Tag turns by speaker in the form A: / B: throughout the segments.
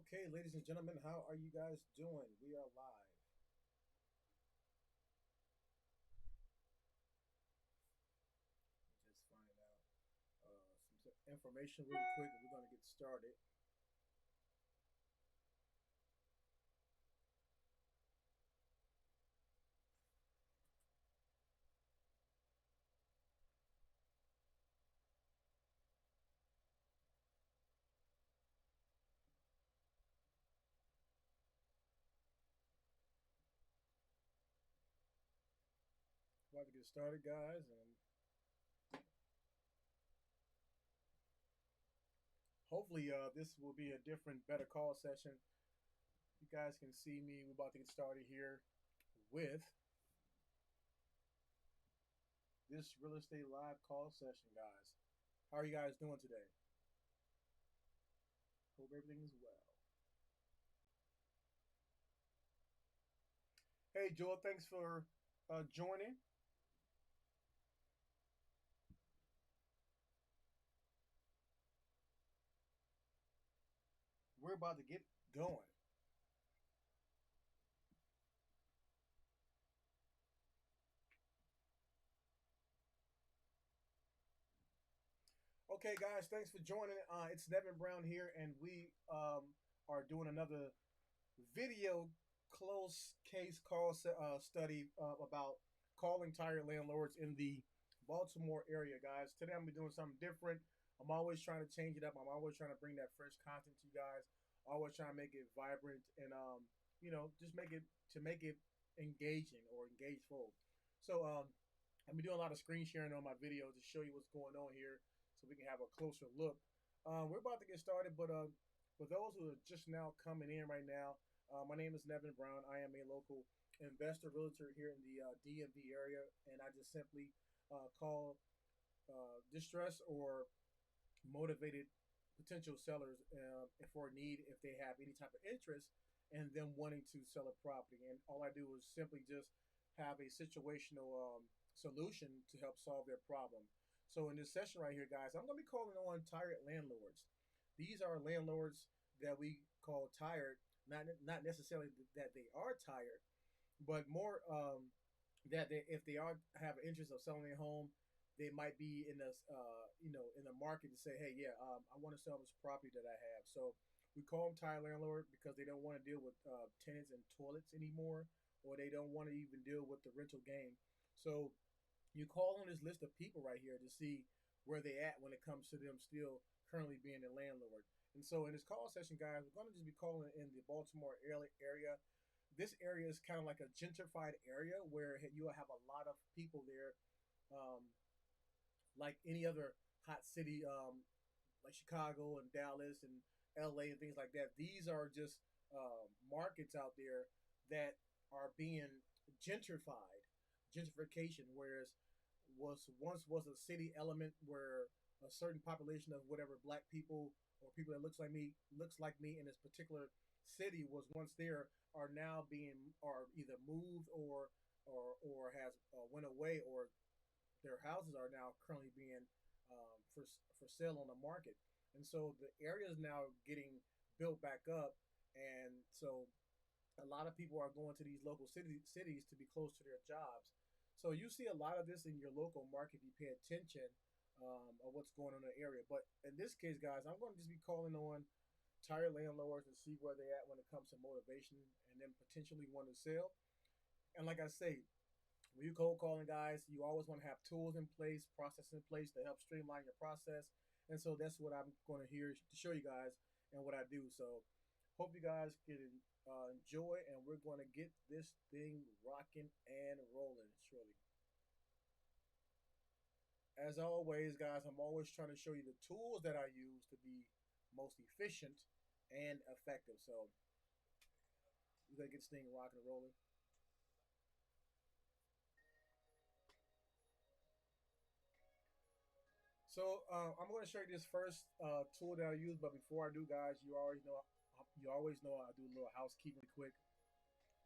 A: Okay, ladies and gentlemen, how are you guys doing? We are live. Just find out some information really quick, and we're going to get started. About to get started, guys, and hopefully this will be a different, better call session. You guys can see me. We're about to get started here with this real estate live call session, guys. How are you guys doing today? Hope everything is well. Hey, Joel, thanks for joining. We're about to get going. Okay, guys, thanks for joining. It's Devin Brown here, and we are doing another video close case call study about calling tired landlords in the Baltimore area, guys. Today I'm gonna be doing something different. I'm always trying to change it up. I'm always trying to bring that fresh content to you guys. Always trying to make it vibrant and just make it engaging or engageful. So I've been doing a lot of screen sharing on my videos to show you what's going on here, so we can have a closer look. We're about to get started, but for those who are just now coming in right now, my name is Nevin Brown. I am a local investor realtor here in the DMV area, and I just simply call distressed or motivated potential sellers for a need if they have any type of interest in them wanting to sell a property. And all I do is simply just have a situational solution to help solve their problem. So in this session right here, guys, I'm going to be calling on tired landlords. These are landlords that we call tired, not necessarily that they are tired, but more that if they are have an interest of selling their home, they might be in this in the market to say, hey, yeah, I want to sell this property that I have. So we call them tired landlord because they don't want to deal with tenants and toilets anymore, or they don't want to even deal with the rental game. So you call on this list of people right here to see where they at when it comes to them still currently being a landlord. And so in this call session, guys, we're going to just be calling in the Baltimore area. This area is kind of like a gentrified area where you have a lot of people there, um, like any other hot city, like Chicago and Dallas and LA and things like that. These are just markets out there that are being gentrified, gentrification, whereas was a city element where a certain population of whatever black people or people that looks like me in this particular city was once there are now being are either moved or has went away, or their houses are now currently being for sale on the market. And so the area is now getting built back up, and so a lot of people are going to these local cities to be close to their jobs. So you see a lot of this in your local market if you pay attention of what's going on in the area. But in this case, guys, I'm going to just be calling on tired landlords and see where they're at when it comes to motivation and then potentially want to sell. And like I say, when you cold calling, guys, you always want to have tools in place, processes in place to help streamline your process. And so that's what I'm going to here to show you guys and what I do. So hope you guys can enjoy, and we're going to get this thing rocking and rolling shortly. As always, guys, I'm always trying to show you the tools that I use to be most efficient and effective. So we're going to get this thing rocking and rolling. So I'm going to show you this first tool that I use, but before I do, guys, you always know I do a little housekeeping quick,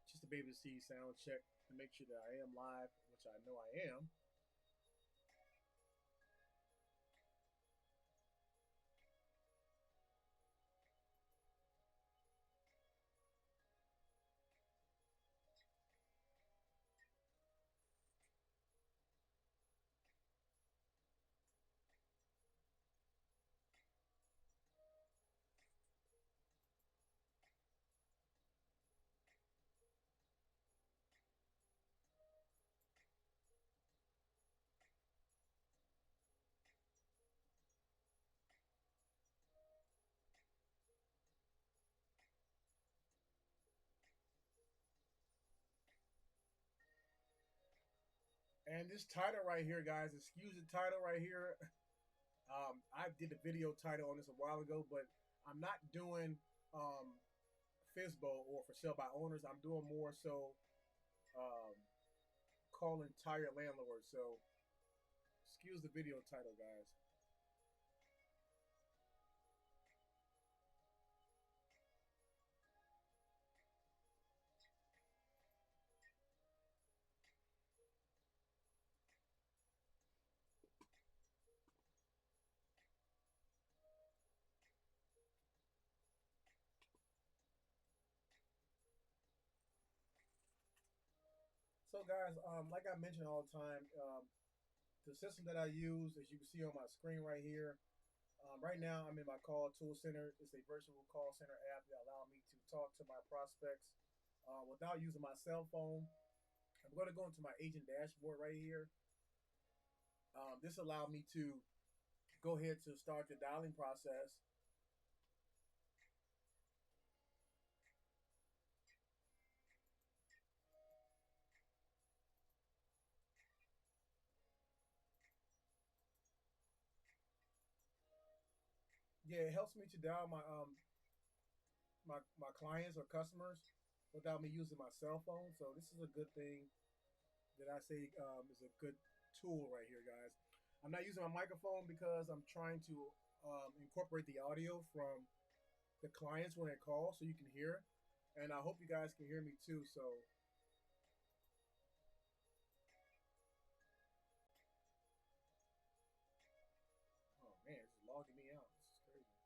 A: just to be able to see sound check to make sure that I am live, which I know I am. And this title right here, guys, excuse the title right here. I did a video title on this a while ago, but I'm not doing FSBO or for sale by owners. I'm doing more so um, calling tire landlords. So excuse the video title, guys. So, guys, like I mentioned all the time, the system that I use, as you can see on my screen right here, right now I'm in my call tool center. It's a virtual call center app that allows me to talk to my prospects without using my cell phone. I'm going to go into my agent dashboard right here. This allowed me to go ahead to start the dialing process. Yeah, it helps me to dial my clients or customers without me using my cell phone. So this is a good thing that I say is a good tool right here, guys. I'm not using my microphone because I'm trying to incorporate the audio from the clients when they call so you can hear. And I hope you guys can hear me too. So, oh man, it's logging me out. This is crazy.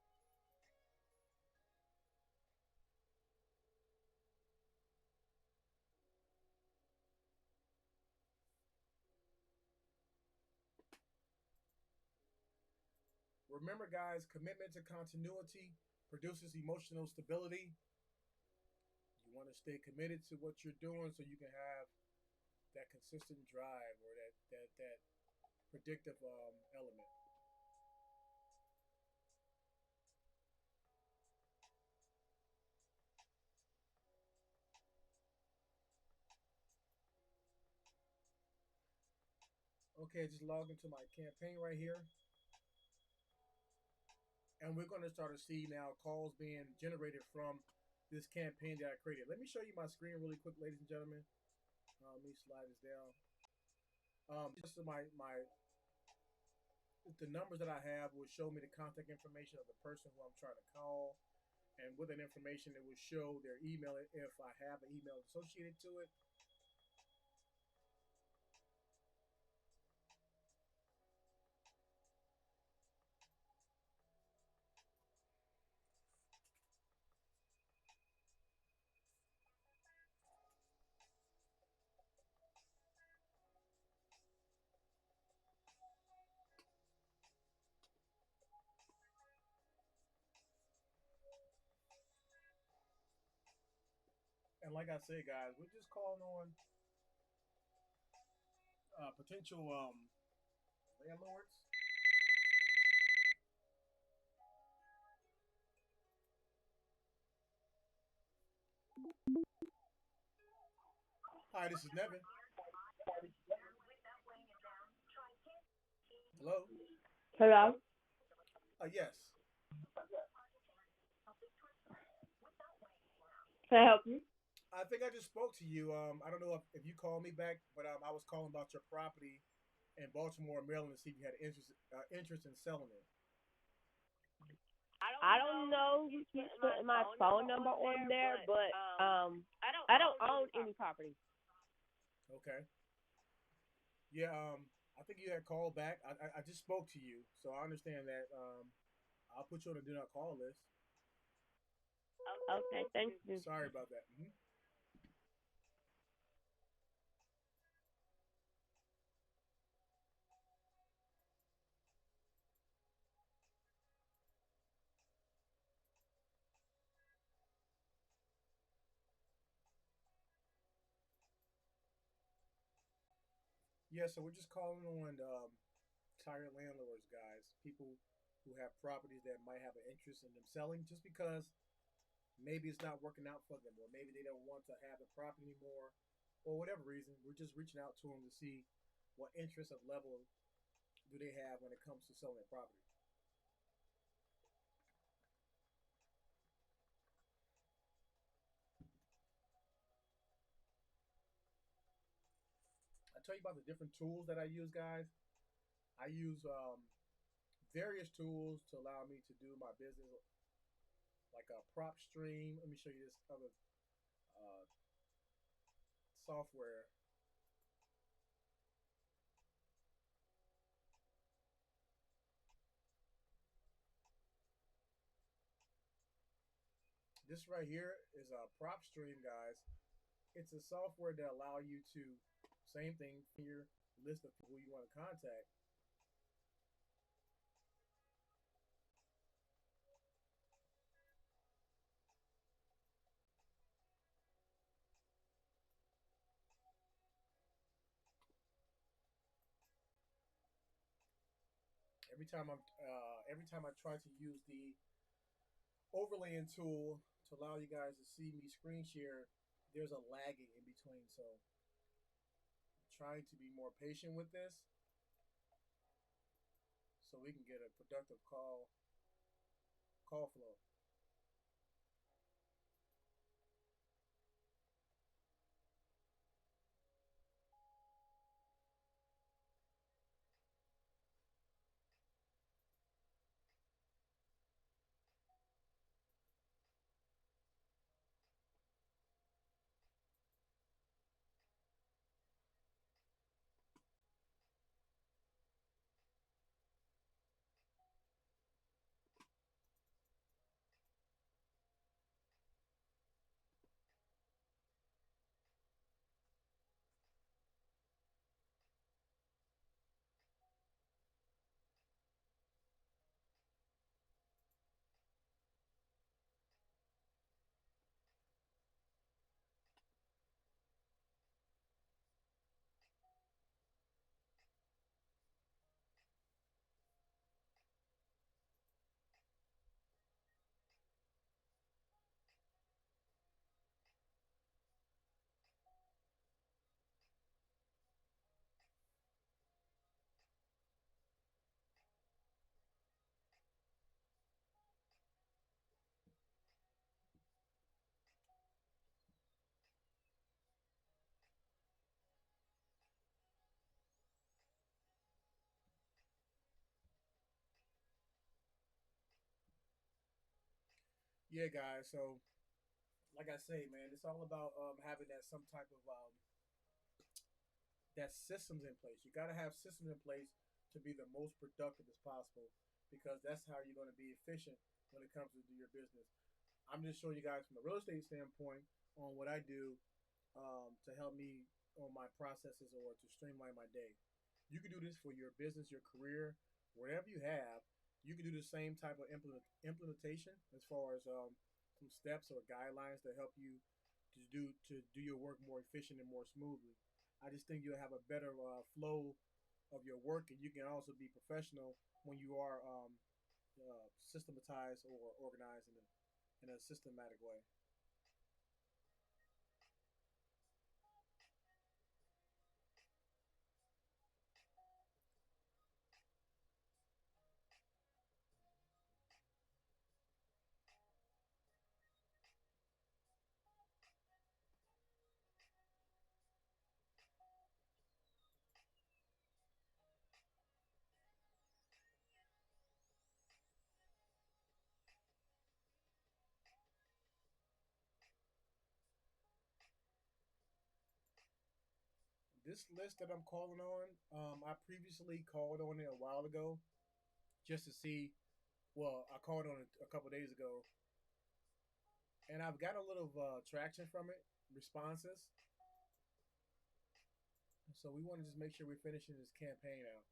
A: Remember, guys, commitment to continuity produces emotional stability. You want to stay committed to what you're doing so you can have that consistent drive or that predictive element. Okay, just log into my campaign right here, and we're going to start to see now calls being generated from this campaign that I created. Let me show you my screen really quick, ladies and gentlemen. Let me slide this down. Just my the numbers that I have will show me the contact information of the person who I'm trying to call, and with that information, it will show their email if I have an email associated to it. And like I said, guys, we're just calling on potential landlords. Hi, this is Nevin. Hello.
B: Hello?
A: Yes.
B: Can I help you?
A: I think I just spoke to you. I don't know if you called me back, but I was calling about your property in Baltimore, Maryland, to see if you had interest in selling it.
B: I don't know who keeps putting my phone number on there, but I don't own any property.
A: Okay. Yeah. I think you had called back. I just spoke to you, so I understand that. I'll put you on the do not call list.
B: Okay, thank you.
A: Sorry about that. Yeah. So we're just calling on tire landlords, guys. People who have properties that might have an interest in them selling, just because maybe it's not working out for them, or maybe they don't want to have the property anymore, or whatever reason. We're just reaching out to them to see what interest of level do they have when it comes to selling their property. I tell you about the different tools that I use, guys. I use various tools to allow me to do my business, like a prop stream. Let me show you this other uh, software. This right here is a prop stream, guys. It's a software that allow you to same thing your list of people you want to contact. Every time I try to use the overlaying tool to allow you guys to see me screen share, there's a lagging in between. So I'm trying to be more patient with this so we can get a productive call flow. Yeah, guys. So like I say, man, it's all about having that some type of that systems in place. You got to have systems in place to be the most productive as possible because that's how you're going to be efficient when it comes to do your business. I'm just showing you guys from the real estate standpoint on what I do to help me on my processes or to streamline my day. You can do this for your business, your career, whatever you have. You can do the same type of implementation as far as some steps or guidelines to help you to do your work more efficient and more smoothly. I just think you'll have a better flow of your work, and you can also be professional when you are systematized or organized in a systematic way. This list that I'm calling on, I previously called on it a while ago just to see. Well, I called on it a couple days ago, and I've got a little traction from it, responses. So we want to just make sure we're finishing this campaign out.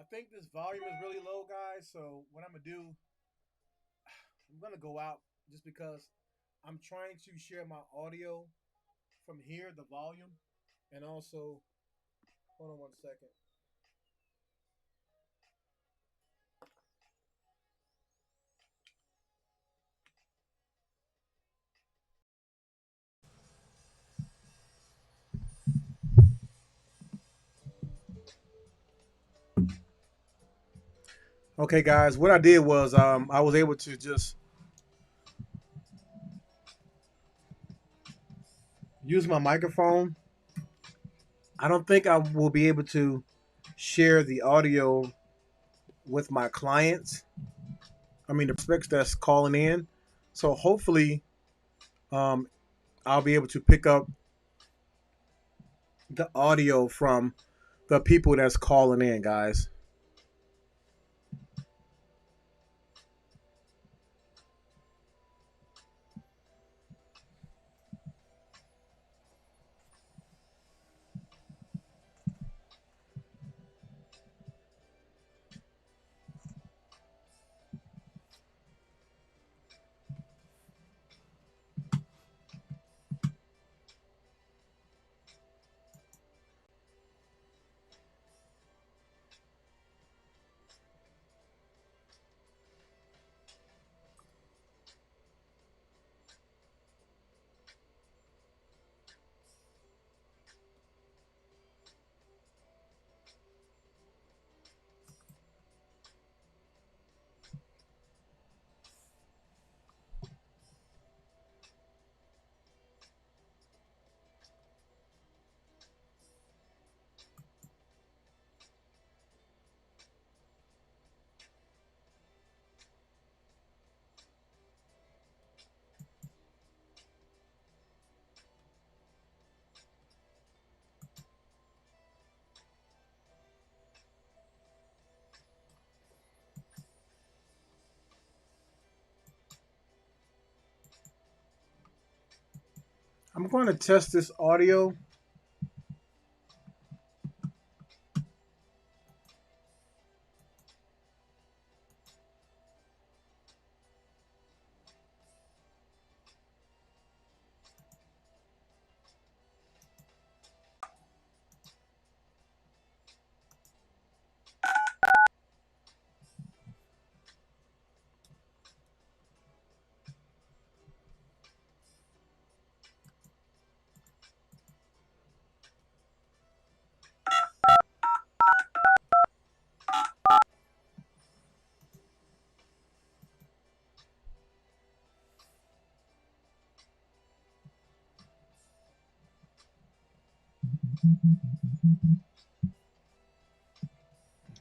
A: I think this volume is really low, guys. So what I'm gonna do, I'm gonna go out just because I'm trying to share my audio from here, the volume, and also hold on one second. Okay, guys, what I did was I was able to just use my microphone. I don't think I will be able to share the audio with my clients. I mean, the prospects that's calling in. So hopefully, um, I'll be able to pick up the audio from the people that's calling in, guys. I'm going to test this audio.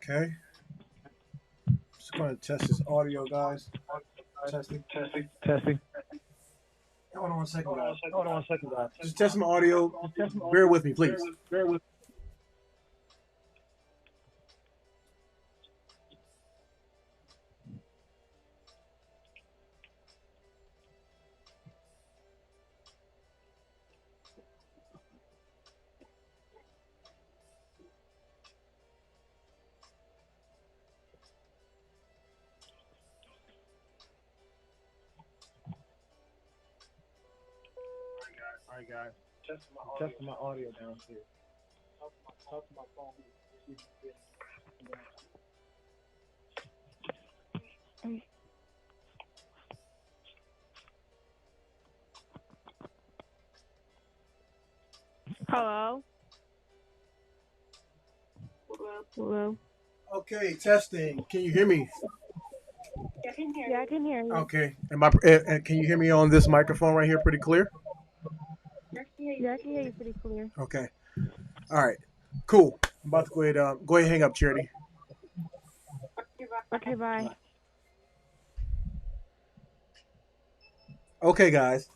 A: Okay. Just going to test this audio, guys. Testing.
C: Testing. Testing.
A: Hold on one second, guys.
C: Hold on one second, guys.
A: Just test my audio. Bear with me, please.
C: Bear with.
A: All right, guys.
C: Testing my audio downstairs. Talk to my phone.
B: Hello. Hello.
A: Okay, testing. Can you hear me?
B: Yeah, I can hear you.
A: Okay. Can you hear me on this microphone right here pretty clear?
B: Yeah, I can hear you pretty clear.
A: Okay. All right. Cool. I'm about to go ahead and hang up, Charity.
B: Okay, bye.
A: Okay, guys.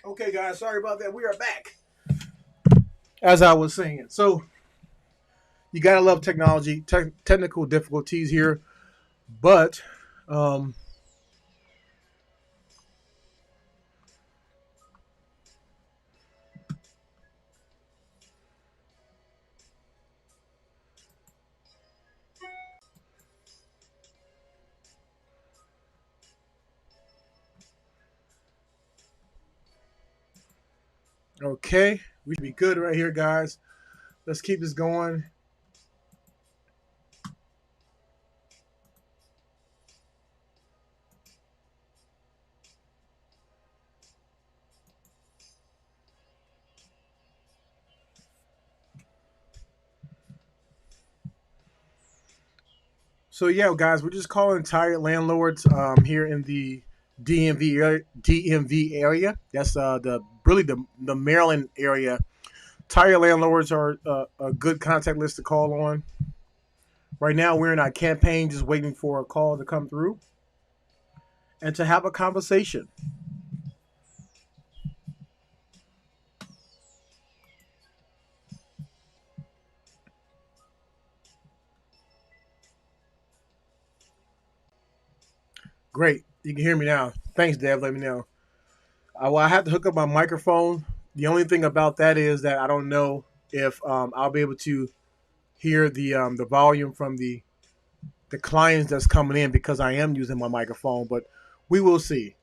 A: Okay, guys, sorry about that. We are back. As I was saying, so you gotta love technology, technical difficulties here, but um, okay, we should be good right here, guys. Let's keep this going. So yeah, guys, we're just calling tired landlords here in the DMV area. That's the really the Maryland area. Tired landlords are a good contact list to call on. Right now, we're in our campaign, just waiting for a call to come through and to have a conversation. Great, you can hear me now. Thanks, Dev. Let me know. Well, I have to hook up my microphone. The only thing about that is that I don't know if I'll be able to hear the volume from the clients that's coming in because I am using my microphone, but we will see.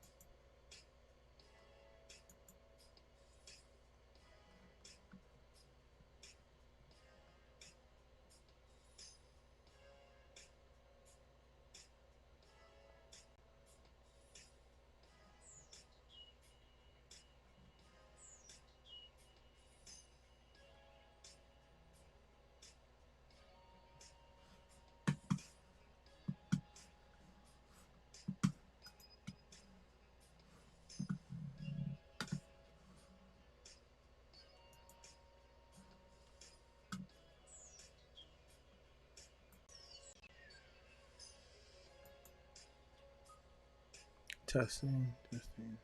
A: Testing, testing.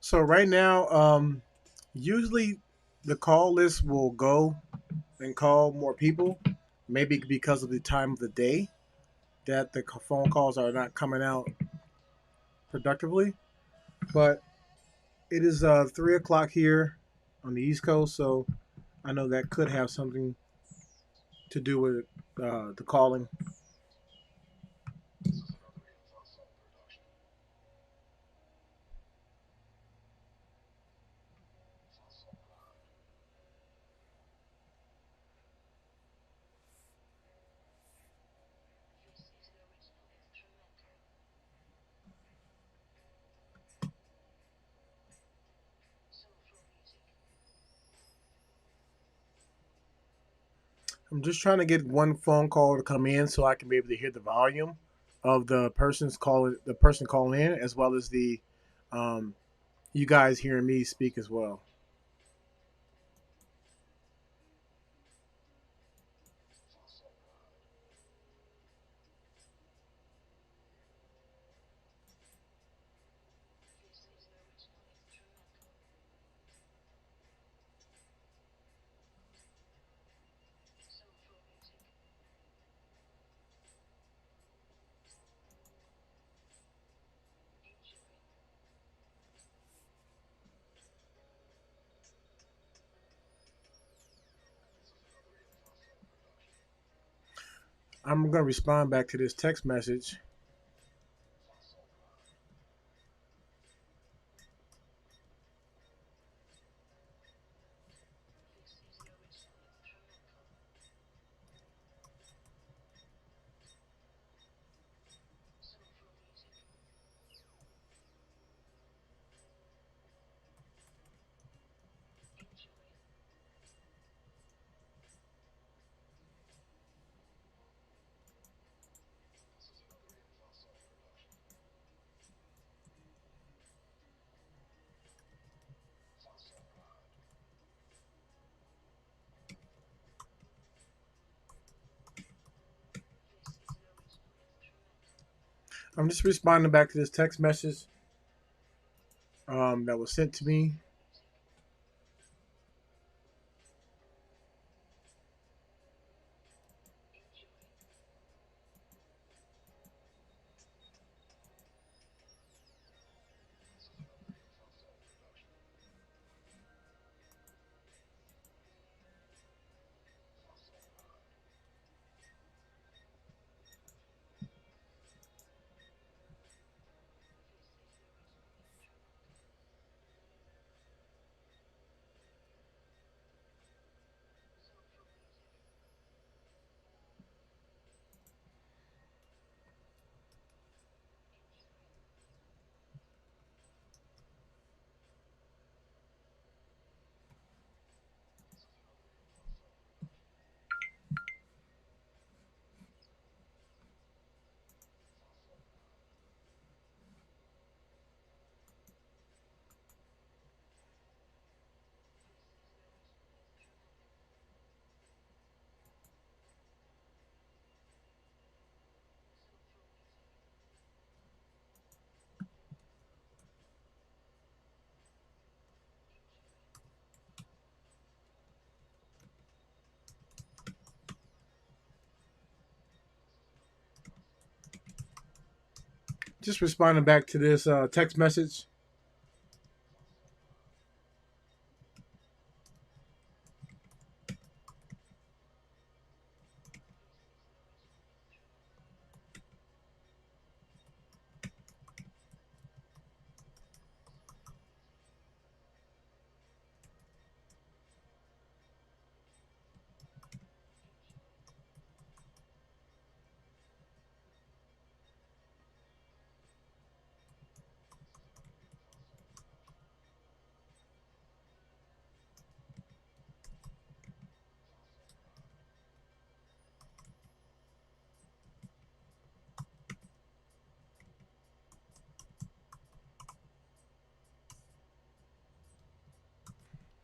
A: So right now, usually the call list will go and call more people, maybe because of the time of the day that the phone calls are not coming out productively. But it is 3 o'clock here on the East Coast, so I know that could have something to do with the calling. I'm just trying to get one phone call to come in so I can be able to hear the volume of the person calling in, as well as the um, you guys hearing me speak as well. I'm going to respond back to this text message. I'm just responding back to this text message that was sent to me. Just responding back to this text message.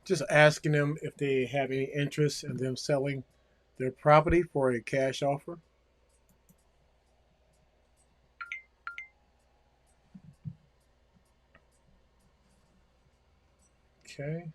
A: Just asking them if they have any interest in them selling their property for a cash offer. Okay.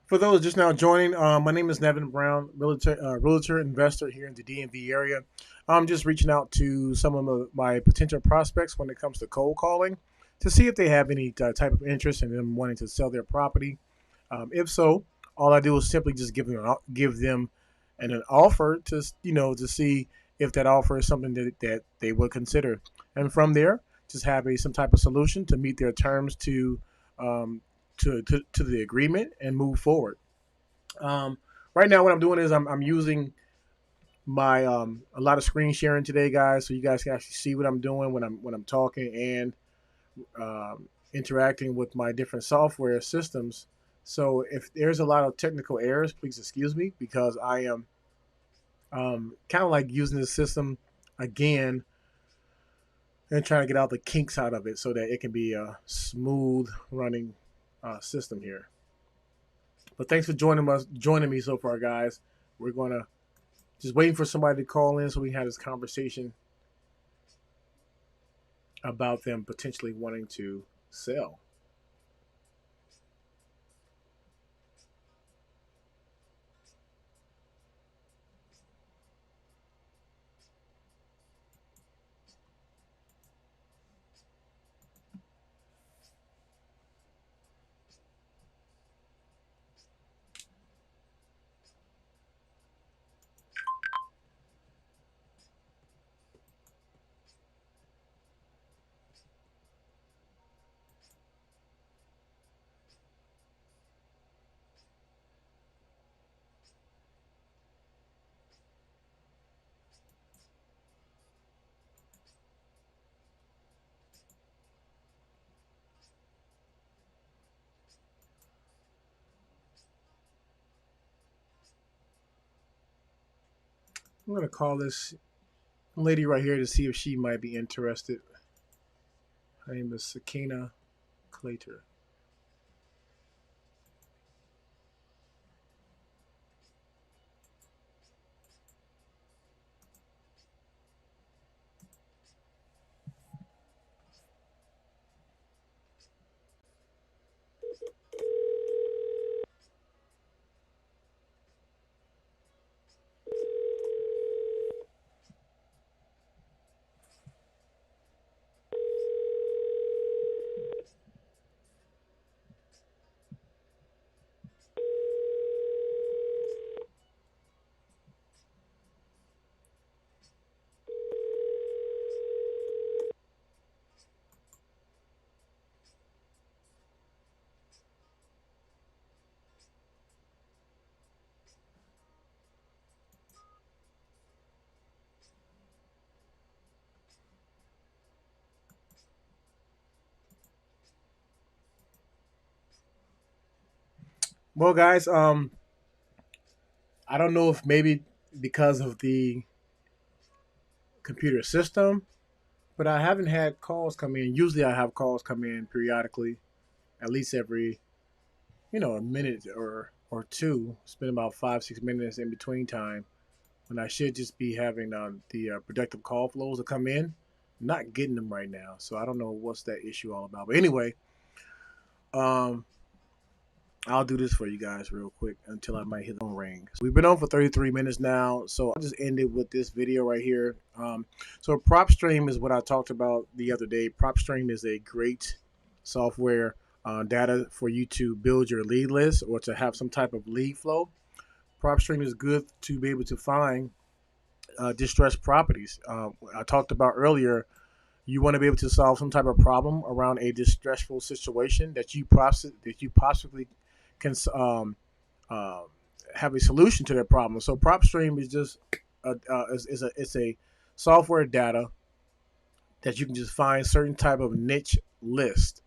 A: For those just now joining, my name is Nevin Brown, realtor investor here in the DMV area. I'm just reaching out to some of my potential prospects when it comes to cold calling to see if they have any type of interest in them wanting to sell their property. If so, all I do is simply just give them an offer to to see if that offer is something that they would consider, and from there, just have some type of solution to meet their terms um, to the agreement and move forward. Um, right now, what I'm doing is I'm using my a lot of screen sharing today, guys, so you guys can actually see what I'm doing when I'm talking and interacting with my different software systems. So if there's a lot of technical errors, please excuse me because I am kind of like using the system again and trying to get all the kinks out of it so that it can be a smooth running system here. But thanks for joining me so far, guys. We're gonna just waiting for somebody to call in so we can have this conversation about them potentially wanting to sell. I'm gonna call this lady right here to see if she might be interested. Her name is Sakina Clater. Well, guys, I don't know if maybe because of the computer system, but I haven't had calls come in. Usually, I have calls come in periodically, at least every a minute or two. Spend about 5 6 minutes in between time when I should just be having the productive call flows to come in. I'm not getting them right now, so I don't know what's that issue all about. But anyway, um, I'll do this for you guys real quick until I might hit the phone ring. So we've been on for 33 minutes now, so I'll just end it with this video right here. So PropStream is what I talked about the other day. PropStream is a great software data for you to build your lead list or to have some type of lead flow. PropStream is good to be able to find distressed properties. I talked about earlier. You want to be able to solve some type of problem around a distressful situation that you possibly can uh, have a solution to that problem. So PropStream is just it's a software data that you can just find certain type of niche list,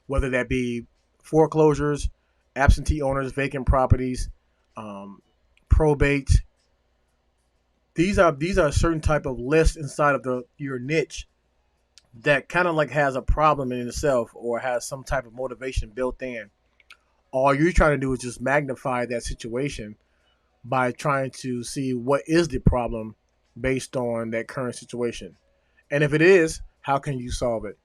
A: whether that be foreclosures, absentee owners, vacant properties, um, probate. These are certain type of lists inside of your niche that kind of like has a problem in itself or has some type of motivation built in. All you're trying to do is just magnify that situation by trying to see what is the problem based on that current situation. And if it is, how can you solve it?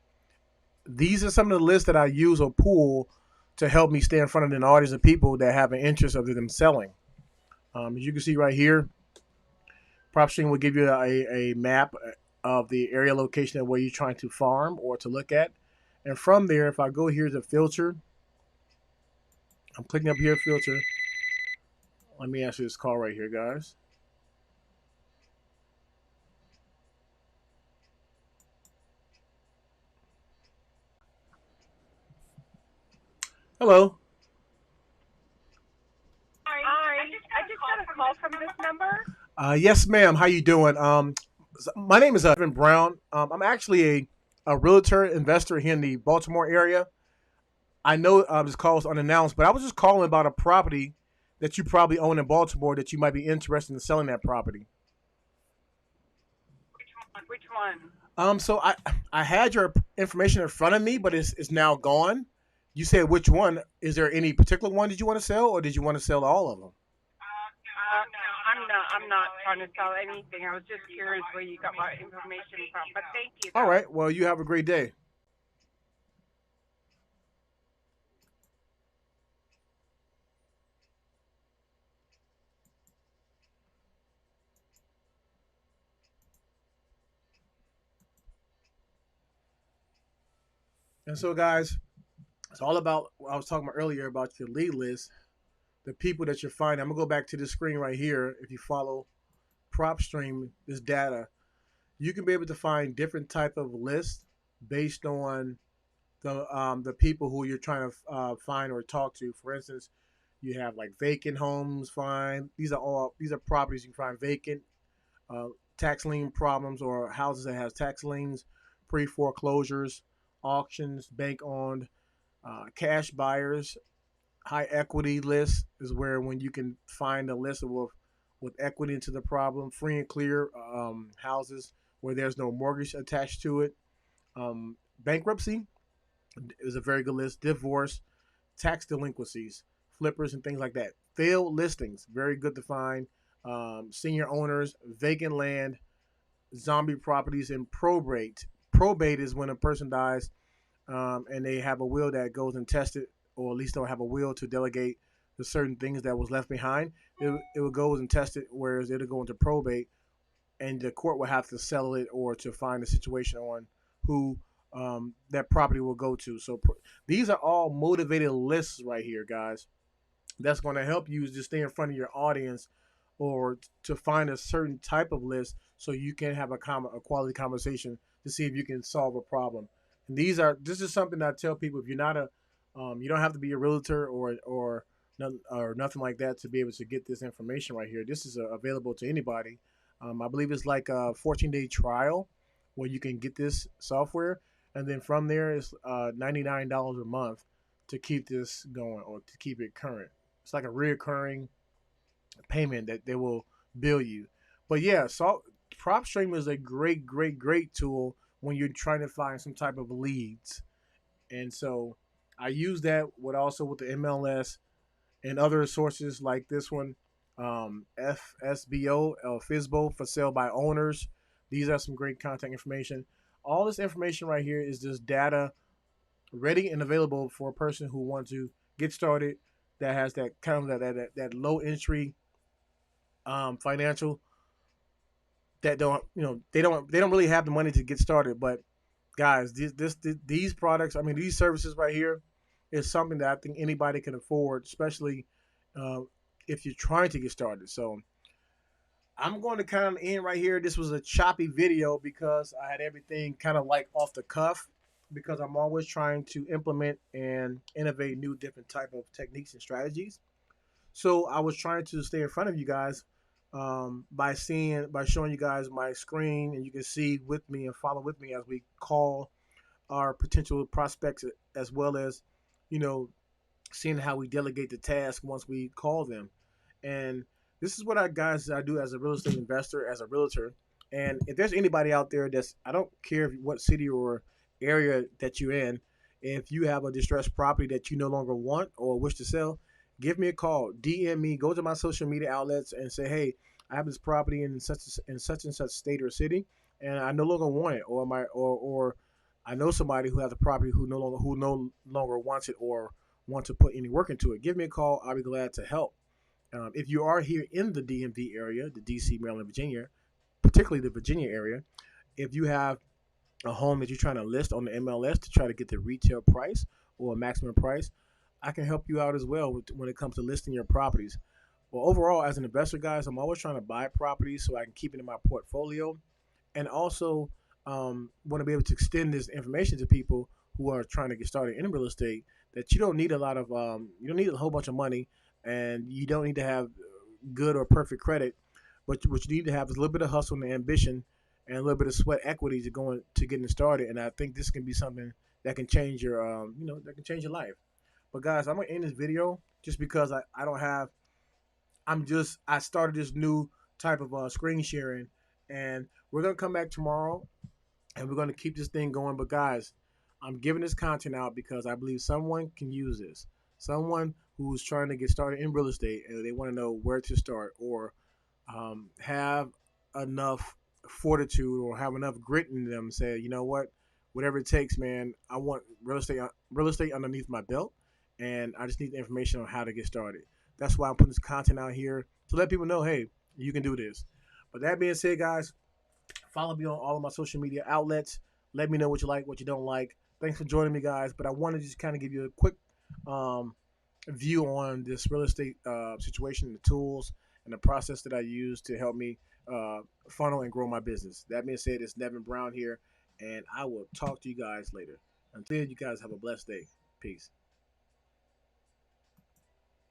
A: These are some of the lists that I use or pull to help me stay in front of an audience of people that have an interest of them selling. As you can see right here, PropStream will give you a map of the area location of where you're trying to farm or to look at. And from there, if I go here to filter, I'm clicking up here, filter. Let me answer this call right here, guys. Hello.
B: Hi, I just got a call from this number.
A: Yes, ma'am. How you doing? My name is Evan Brown. I'm actually a realtor investor here in the Baltimore area. I know this call was unannounced, but I was just calling about a property that you probably own in Baltimore that you might be interested in selling that property.
B: Which one?
A: So I had your information in front of me, but it's now gone. You said which one? Is there any particular one did you want to sell, or did you want to sell all of them?
B: No, I'm not trying to sell anything. I was just curious where you got my information from. But thank you.
A: All right. Well, you have a great day. And so, guys, it's all about what I was talking about earlier about your lead list, the people that you're finding. I'm gonna go back to the screen right here. If you follow PropStream, this data, you can be able to find different type of lists based on the people who you're trying to find or talk to. For instance, you have like vacant homes. Find these are properties you can find vacant, uh, tax lien problems or houses that has tax liens, pre foreclosures, auctions, bank owned, cash buyers. High equity list is where when you can find a list of with equity into the problem, free and clear houses where there's no mortgage attached to it. Bankruptcy is a very good list. Divorce, tax delinquencies, flippers, and things like that. Failed listings, very good to find. Senior owners, vacant land, zombie properties, and probate. Probate is when a person dies and they have a will that goes and tested, or at least don't have a will to delegate the certain things that was left behind. It would go and test it, whereas it'll go into probate, and the court will have to settle it or to find a situation on who that property will go to. So these are all motivated lists right here, guys, that's going to help you just stay in front of your audience or to find a certain type of list so you can have a quality conversation to see if you can solve a problem. And this is something that I tell people: if you're not a you don't have to be a realtor or nothing like that to be able to get this information right here. This is available to anybody. I believe it's like a 14-day trial where you can get this software, and then from there it's $99 a month to keep this going or to keep it current. It's like a reoccurring payment that they will bill you. But yeah, so PropStream is a great, great, great tool when you're trying to find some type of leads. And so I use that with the MLS and other sources like this one, FSBO, FSBO for sale by owners. These are some great contact information. All this information right here is just data ready and available for a person who wants to get started, that has that kind of that low entry financial, that don't, they don't really have the money to get started. But guys, these products, I mean, these services right here is something that I think anybody can afford, especially uh, if you're trying to get started. So I'm going to kind of end right here. This was a choppy video because I had everything kind of like off the cuff, because I'm always trying to implement and innovate new different type of techniques and strategies. So I was trying to stay in front of you guys by showing you guys my screen, and you can see with me and follow with me as we call our potential prospects, as well as, you know, seeing how we delegate the task once we call them. And this is what I do as a real estate investor, as a realtor. And if there's anybody out there that's, I don't care what city or area that you're in, if you have a distressed property that you no longer want or wish to sell, give me a call, DM me, go to my social media outlets and say, hey, I have this property in such and such state or city, and I no longer want it, or I know somebody who has a property who no longer wants it or want to put any work into it. Give me a call. I'll be glad to help. If you are here in the DMV area, the DC, Maryland, Virginia, particularly the Virginia area, if you have a home that you're trying to list on the MLS to try to get the retail price or a maximum price, I can help you out as well when it comes to listing your properties. Well, overall, as an investor, guys, I'm always trying to buy properties so I can keep it in my portfolio, and also want to be able to extend this information to people who are trying to get started in real estate. That you don't need you don't need a whole bunch of money, and you don't need to have good or perfect credit, but what you need to have is a little bit of hustle and ambition, and a little bit of sweat equity to getting started. And I think this can be something that can change that can change your life. But guys, I'm gonna end this video just because I don't have. I started this new type of screen sharing, and we're gonna come back tomorrow and we're going to keep this thing going. But guys, I'm giving this content out because I believe someone can use this. Someone who's trying to get started in real estate and they want to know where to start, or have enough fortitude or have enough grit in them. Say, you know what, whatever it takes, man. I want real estate underneath my belt, and I just need the information on how to get started. That's why I'm putting this content out here to let people know, hey, you can do this. But that being said, guys, follow me on all of my social media outlets. Let me know what you like, what you don't like. Thanks for joining me, guys. But I wanted to just kind of give you a quick um, view on this real estate situation, the tools, and the process that I use to help me funnel and grow my business. That being said, it's Nevin Brown here, and I will talk to you guys later. Until then, you guys have a blessed day. Peace.